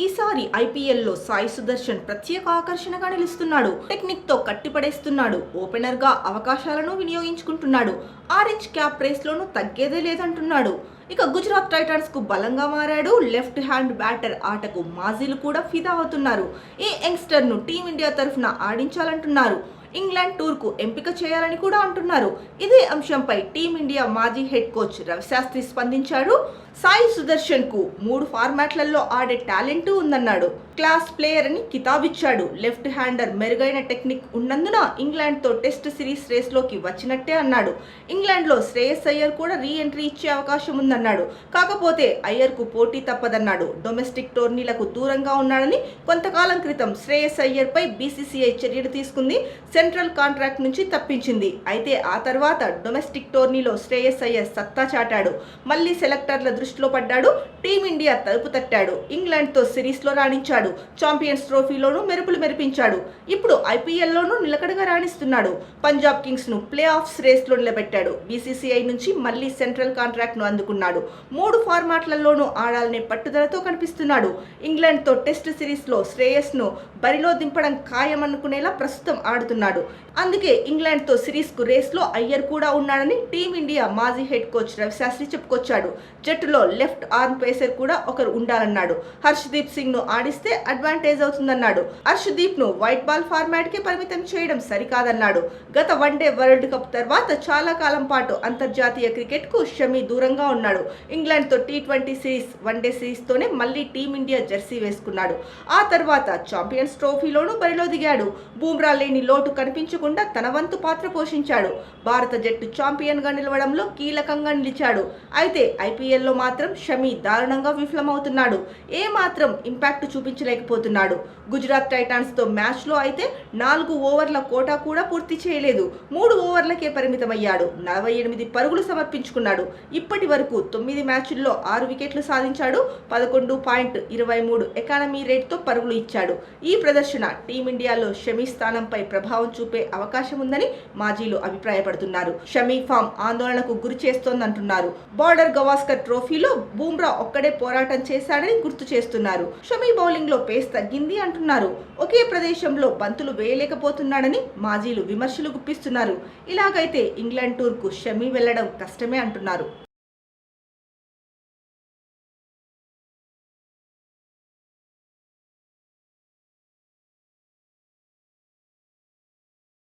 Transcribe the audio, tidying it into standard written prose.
ఈసారి ఐపీఎల్లో సాయి సుదర్శన్ ప్రత్యేక ఆకర్షణగా నిలుస్తున్నాడు. టెక్నిక్ తో కట్టిపడేస్తున్నాడు. ఓపెనర్ గా అవకాశాలను వినియోగించుకుంటున్నాడు. ఆరెంజ్ క్యాప్ రేస్ లోనూ తగ్గేదే లేదంటున్నాడు. ఇక గుజరాత్ టైటన్స్ కు బలంగా మారాడు. లెఫ్ట్ హ్యాండ్ బ్యాటర్ ఆటకు మాజీలు కూడా ఫిదా అవుతున్నారు. ఈ యంగ్స్టర్ ను టీమిండియా తరఫున ఆడించాలంటున్నారు. ఇంగ్లాండ్ టూర్ కు ఎంపిక చేయాలని కూడా అంటున్నారు. ఇదే అంశంపై టీమిండియా మాజీ హెడ్ కోచ్ రవిశాస్త్రి స్పందించారు. సాయి సుదర్శన్ కు 3 ఫార్మాట్లలో ఆడే టాలెంట్ ఉందన్నాడు. క్లాస్ ప్లేయర్ అని కితాబిచ్చాడు. లెఫ్ట్ హ్యాండర్ మెరుగైన టెక్నిక్ ఉన్నందున ఇంగ్లాండ్ తో టెస్ట్ సిరీస్ రేస్ లోకి వచ్చినట్టే అన్నాడు. ఇంగ్లాండ్ లో శ్రేయస్ అయ్యర్ కూడా రీ ఎంట్రీ ఇచ్చే అవకాశం ఉందన్నాడు. కాకపోతే అయ్యర్ కు పోటీ తప్పదన్నాడు. డొమెస్టిక్ టోర్నీలకు దూరంగా ఉన్నాడని, కొంతకాలం క్రితం శ్రేయస్ అయ్యర్ పై బీసీసీఐ చర్యలు తీసుకుంది. సెంట్రల్ కాంట్రాక్ట్ నుంచి తప్పించింది. అయితే ఆ తర్వాత డొమెస్టిక్ టోర్నీలో శ్రేయస్ అయ్యర్ సత్తా చాటాడు. మళ్లీ సెలెక్టర్ల దృష్టిలో పడ్డాడు. టీమిండియా తలుపు తట్టాడు. ఇంగ్లాండ్ తో సిరీస్ లో రాణించాడు. ఛాంపియన్స్ ట్రోఫీలోనూ మెరుపులు మెరిపించాడు. ఇప్పుడు ఐపీఎల్లోనూ నిలకడగా రాణిస్తున్నాడు. పంజాబ్ కింగ్స్ ను ప్లే ఆఫ్స్ రేస్ లో నిలబెట్టాడు. బీసీసీఐ నుంచి మళ్లీ సెంట్రల్ కాంట్రాక్ట్ ను అందుకున్నాడు. 3 ఫార్మాట్లలోనూ ఆడాలనే పట్టుదలతో కనిపిస్తున్నాడు. ఇంగ్లాండ్ తో టెస్ట్ సిరీస్ లో శ్రేయస్ ను బరిలో దింపడం ఖాయమనుకునేలా ప్రస్తుతం ఆడుతున్నాడు. అందుకే ఇంగ్లాండ్ తో సిరీస్ కు రేస్ లో అయ్యర్ కూడా ఉన్నాడని టీమిండియా మాజీ హెడ్ కోచ్ రవిశాస్త్రి చెప్పుకొచ్చాడు. జట్టులో లెఫ్ట్ ఆర్మ్ పేసర్ కూడా ఒకరు ఉండాలన్నాడు. హర్షదీప్ సింగ్ ను ఆడిస్తే అడ్వాంటేజ్ అవుతుందన్నాడు. హర్షదీప్ ను వైట్ బాల్ ఫార్మాట్ కి పరిమితం చేయడం సరికాదన్నాడు. గత వన్డే వరల్డ్ కప్ తర్వాత చాలా కాలం పాటు అంతర్జాతీయ క్రికెట్ కు షమి దూరంగా ఉన్నాడు. ఇంగ్లాండ్ తో టీ20 సిరీస్, వన్డే సిరీస్ తోనే మళ్లీ టీమిండియా జెర్సీ వేసుకున్నాడు. ఆ తర్వాత ఛాంపియన్స్ ట్రోఫీలోనూ బరిలో దిగాడు. బూమ్రా లేని లోటు కనిపించకుండా తన వంతు పాత్ర పోషించాడు. భారత జట్టు ఛాంపియన్ గా నిలవడంలో కీలకంగా నిలిచాడు. అయితే ఐపీఎల్లో మాత్రం షమి దారుణంగా విఫలమవుతున్నాడు. ఏ మాత్రం ఇంపాక్ట్ చూపించలేకపోతున్నాడు. గుజరాత్ టైటాన్స్ తో మ్యాచ్ లో అయితే 4 ఓవర్ల కోటా కూడా పూర్తి చేయలేదు. 3 ఓవర్లకే పరిమితమయ్యాడు. 48 పరుగులు సమర్పించుకున్నాడు. ఇప్పటి వరకు 9 మ్యాచ్ల్లో 6 వికెట్లు సాధించాడు. 11.23 ఎకానమీ రేట్ తో పరుగులు ఇచ్చాడు. ఈ ప్రదర్శన టీమిండియాలో షమి స్థానంపై ప్రభావం చూపే అవకాశం ఉందని మాజీలు అభిప్రాయపడుతున్నారు. షమి ఫామ్ ఆందోళనకు గురి చేస్తోందంటున్నారు. బార్డర్ గవాస్కర్ ట్రోఫీలో బూమ్రా ఒక్కడే పోరాటం చేశాడని గుర్తు చేస్తున్నారు. షమి బౌలింగ్ లో పేస్ తగ్గింది అంటున్నారు. ఒకే ప్రదేశంలో బంతులు వేయలేకపోతున్నాడని మాజీలు విమర్శలు గుప్పిస్తున్నారు. ఇలాగైతే ఇంగ్లాండ్ టూర్ కు షమి వెళ్లడం కష్టమే అంటున్నారు.